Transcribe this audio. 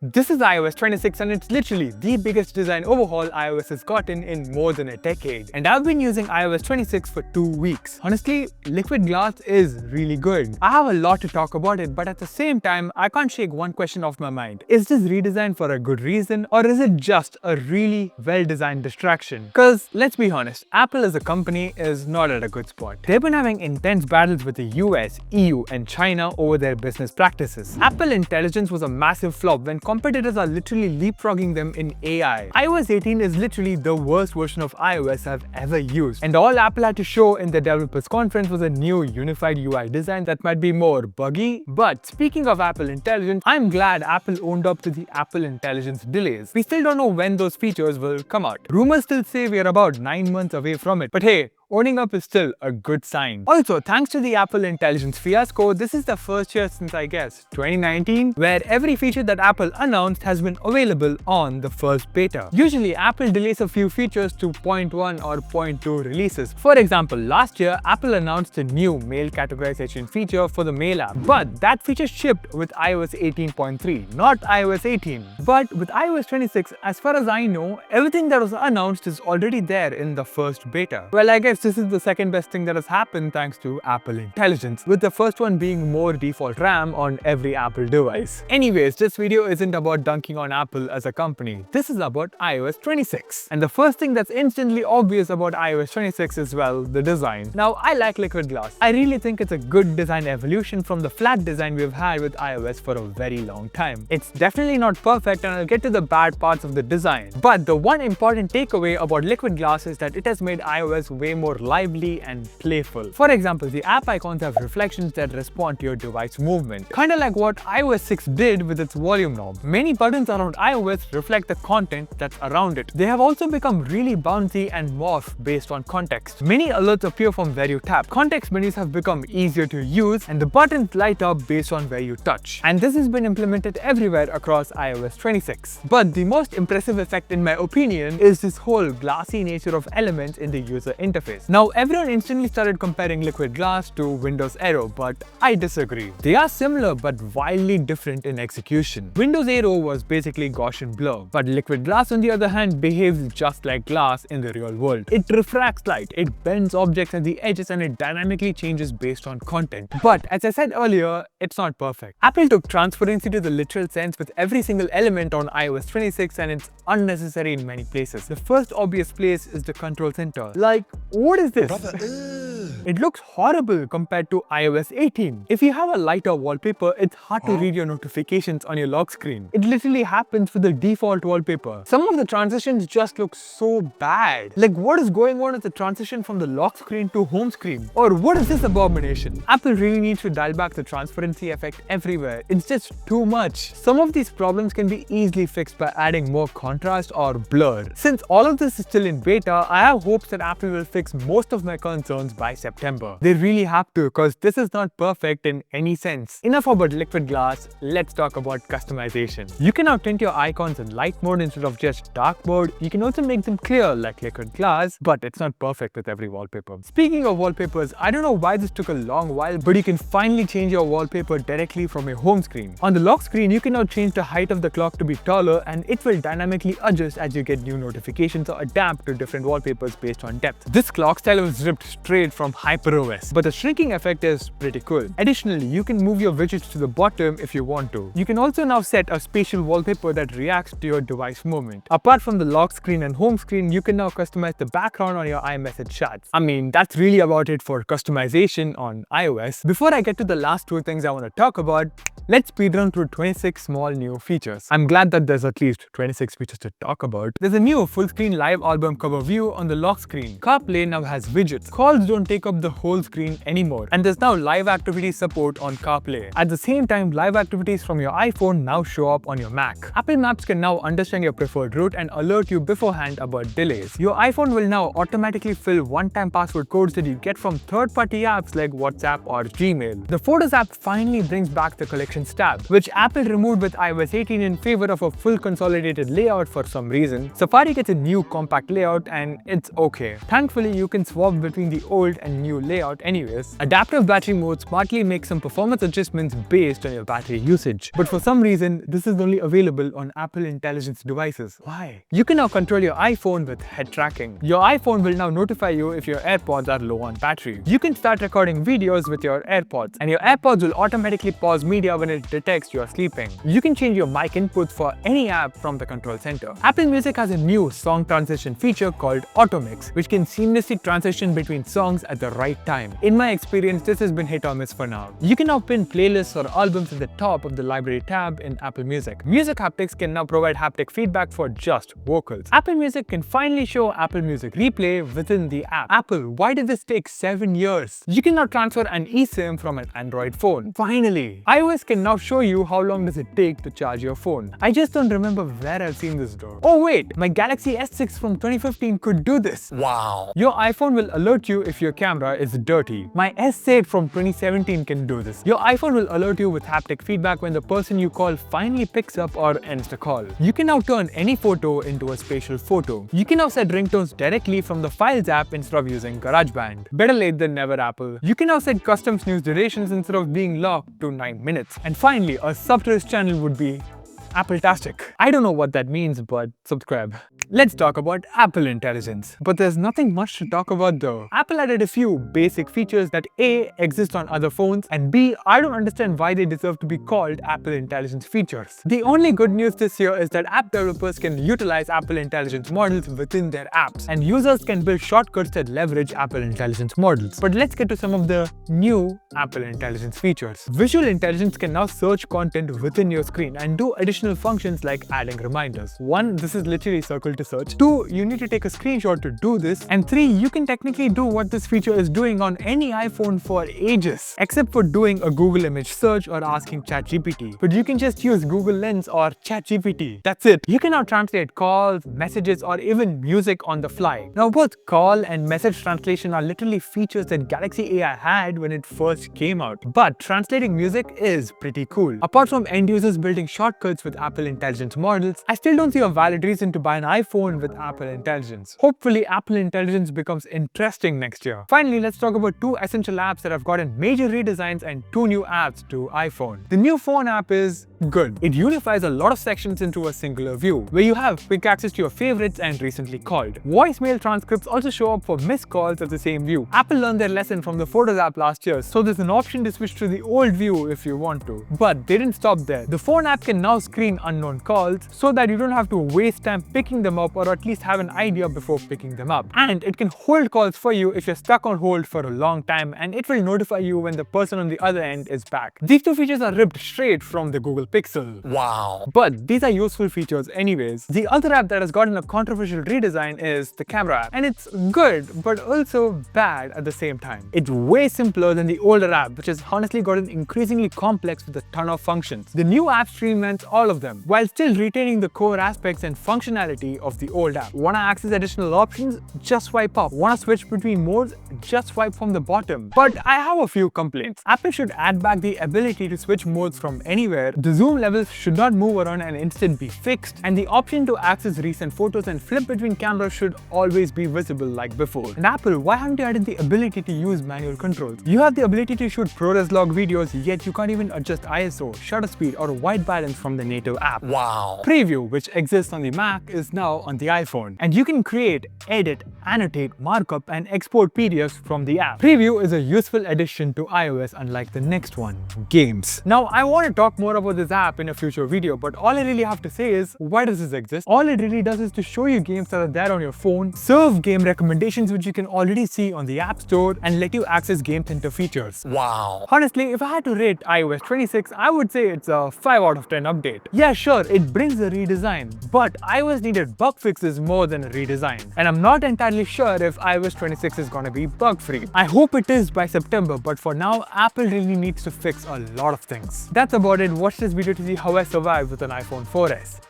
This is iOS 26 and it's literally the biggest design overhaul iOS has gotten in more than a decade. And I've been using iOS 26 for 2 weeks. Honestly, Liquid Glass is really good. I have a lot to talk about it, but at the same time, I can't shake one question off my mind. Is this redesign for a good reason, or is it just a really well-designed distraction? Cause let's be honest, Apple as a company is not at a good spot. They've been having intense battles with the US, EU and China over their business practices. Apple Intelligence was a massive flop when competitors are literally leapfrogging them in AI. iOS 18 is literally the worst version of iOS I've ever used. And all Apple had to show in the developers conference was a new unified UI design that might be more buggy. But speaking of Apple Intelligence, I'm glad Apple owned up to the Apple Intelligence delays. We still don't know when those features will come out. Rumors still say we are about 9 months away from it. But hey, owning up is still a good sign. Also, thanks to the Apple Intelligence fiasco, this is the first year since I guess 2019 where every feature that Apple announced has been available on the first beta. Usually, Apple delays a few features to 0.1 or 0.2 releases. For example, last year, Apple announced a new mail categorization feature for the Mail app, but that feature shipped with iOS 18.3, not iOS 18. But with iOS 26, as far as I know, everything that was announced is already there in the first beta. Well, I guess this is the second best thing that has happened thanks to Apple Intelligence, with the first one being more default RAM on every Apple device. Anyways, this video isn't about dunking on Apple as a company. This is about iOS 26. And the first thing that's instantly obvious about iOS 26 is, well, the design. Now, I like Liquid Glass. I really think it's a good design evolution from the flat design we've had with iOS for a very long time. It's definitely not perfect, and I'll get to the bad parts of the design. But the one important takeaway about Liquid Glass is that it has made iOS way more lively and playful. For example, the app icons have reflections that respond to your device movement, kinda like what iOS 6 did with its volume knob. Many buttons around iOS reflect the content that's around it. They have also become really bouncy and morph based on context. Many alerts appear from where you tap. Context menus have become easier to use, and the buttons light up based on where you touch. And this has been implemented everywhere across iOS 26. But the most impressive effect, in my opinion, is this whole glassy nature of elements in the user interface. Now, everyone instantly started comparing Liquid Glass to Windows Aero, but I disagree. They are similar but wildly different in execution. Windows Aero was basically Gaussian blur, but Liquid Glass on the other hand behaves just like glass in the real world. It refracts light, it bends objects at the edges, and it dynamically changes based on content. But as I said earlier, it's not perfect. Apple took transparency to the literal sense with every single element on iOS 26, and it's unnecessary in many places. The first obvious place is the control center. Like, what is this? Brother, It looks horrible compared to iOS 18. If you have a lighter wallpaper, it's hard to read your notifications on your lock screen. It literally happens with the default wallpaper. Some of the transitions just look so bad. Like, what is going on with the transition from the lock screen to home screen? Or what is this abomination? Apple really needs to dial back the transparency effect everywhere. It's just too much. Some of these problems can be easily fixed by adding more contrast or blur. Since all of this is still in beta, I have hopes that Apple will fix most of my concerns by September. They really have to, because this is not perfect in any sense. Enough about Liquid Glass, let's talk about customization. You can now tint your icons in light mode instead of just dark mode. You can also make them clear like Liquid Glass, but it's not perfect with every wallpaper. Speaking of wallpapers, I don't know why this took a long while, but you can finally change your wallpaper directly from your home screen. On the lock screen, you can now change the height of the clock to be taller, and it will dynamically adjust as you get new notifications or adapt to different wallpapers based on depth. This clock style was ripped straight from HyperOS, but the shrinking effect is pretty cool. Additionally, you can move your widgets to the bottom if you want to. You can also now set a spatial wallpaper that reacts to your device movement. Apart from the lock screen and home screen, you can now customize the background on your iMessage chats. I mean, that's really about it for customization on iOS. Before I get to the last two things I want to talk about, let's speedrun through 26 small new features. I'm glad that there's at least 26 features to talk about. There's a new full-screen live album cover view on the lock screen. CarPlay now has widgets. Calls don't take up the whole screen anymore. And there's now live activity support on CarPlay. At the same time, live activities from your iPhone now show up on your Mac. Apple Maps can now understand your preferred route and alert you beforehand about delays. Your iPhone will now automatically fill one-time password codes that you get from third-party apps like WhatsApp or Gmail. The Photos app finally brings back the Collections tab, which Apple removed with iOS 18 in favor of a full consolidated layout for some reason. Safari gets a new compact layout and it's okay. Thankfully, you can swap between the old and new layout anyways. Adaptive battery mode smartly makes some performance adjustments based on your battery usage. But for some reason, this is only available on Apple Intelligence devices. Why? You can now control your iPhone with head tracking. Your iPhone will now notify you if your AirPods are low on battery. You can start recording videos with your AirPods, and your AirPods will automatically pause media when it detects you are sleeping. You can change your mic inputs for any app from the control center. Apple Music has a new song transition feature called Auto Mix, which can seamlessly transition between songs at the right time. In my experience, this has been hit or miss for now. You can now pin playlists or albums at the top of the library tab in Apple Music. Music Haptics can now provide haptic feedback for just vocals. Apple Music can finally show Apple Music Replay within the app. Apple, why did this take 7 years? You can now transfer an eSIM from an Android phone. Finally! iOS can now show you how long does it take to charge your phone. I just don't remember where I've seen this though. Oh wait, my Galaxy S6 from 2015 could do this. Wow! Your iPhone will alert you if your camera is dirty. My S8 from 2017 can do this. Your iPhone will alert you with haptic feedback when the person you call finally picks up or ends the call. You can now turn any photo into a spatial photo. You can now set ringtones directly from the Files app instead of using GarageBand. Better late than never, Apple. You can now set custom snooze durations instead of being locked to 9 minutes. And finally, a sub-tourist channel would be Apple-tastic. I don't know what that means, but subscribe. Let's talk about Apple Intelligence. But there's nothing much to talk about though. Apple added a few basic features that A, exist on other phones, and B, I don't understand why they deserve to be called Apple Intelligence features. The only good news this year is that app developers can utilize Apple Intelligence models within their apps, and users can build shortcuts that leverage Apple Intelligence models. But let's get to some of the new Apple Intelligence features. Visual Intelligence can now search content within your screen and do additional functions like adding reminders. 1, this is literally circle to search. 2, you need to take a screenshot to do this. And 3, you can technically do what this feature is doing on any iPhone for ages, except for doing a Google image search or asking ChatGPT. But you can just use Google Lens or ChatGPT. That's it. You can now translate calls, messages, or even music on the fly. Now both call and message translation are literally features that Galaxy AI had when it first came out. But translating music is pretty cool. Apart from end users building shortcuts with Apple Intelligence models, I still don't see a valid reason to buy an iPhone with Apple Intelligence. Hopefully, Apple Intelligence becomes interesting next year. Finally, let's talk about 2 essential apps that have gotten major redesigns and 2 new apps to iPhone. The new phone app is good. It unifies a lot of sections into a singular view, where you have quick access to your favorites and recently called. Voicemail transcripts also show up for missed calls of the same view. Apple learned their lesson from the Photos app last year, so there's an option to switch to the old view if you want to. But they didn't stop there. The phone app can now screen unknown calls so that you don't have to waste time picking them up, or at least have an idea before picking them up. And it can hold calls for you if you're stuck on hold for a long time, and it will notify you when the person on the other end is back. These 2 features are ripped straight from the Google Pixel. Wow. But these are useful features anyways. The other app that has gotten a controversial redesign is the camera app. And it's good, but also bad at the same time. It's way simpler than the older app, which has honestly gotten increasingly complex with a ton of functions. The new app streamlines all of them, while still retaining the core aspects and functionality of the old app. Wanna access additional options? Just swipe up. Wanna switch between modes? Just swipe from the bottom. But I have a few complaints. Apple should add back the ability to switch modes from anywhere. The zoom levels should not move around and instead be fixed, and the option to access recent photos and flip between cameras should always be visible like before. And Apple, why haven't you added the ability to use manual controls? You have the ability to shoot ProRes log videos, yet you can't even adjust ISO, shutter speed, or white balance from the native app. Wow. Preview, which exists on the Mac, is now on the iPhone, and you can create, edit, annotate, markup, and export PDFs from the app. Preview is a useful addition to iOS, unlike the next one, Games. Now, I want to talk more about this app in a future video, but all I really have to say is, why does this exist? All it really does is to show you games that are there on your phone, serve game recommendations which you can already see on the App Store, and let you access Game Center features. Wow. Honestly, if I had to rate iOS 26, I would say it's a 5 out of 10 update. Yeah, sure, it brings a redesign, but iOS needed bug fixes more than a redesign. And I'm not entirely sure if iOS 26 is gonna be bug-free. I hope it is by September, but for now, Apple really needs to fix a lot of things. That's about it. Watch this video to see how I survived with an iPhone 4S.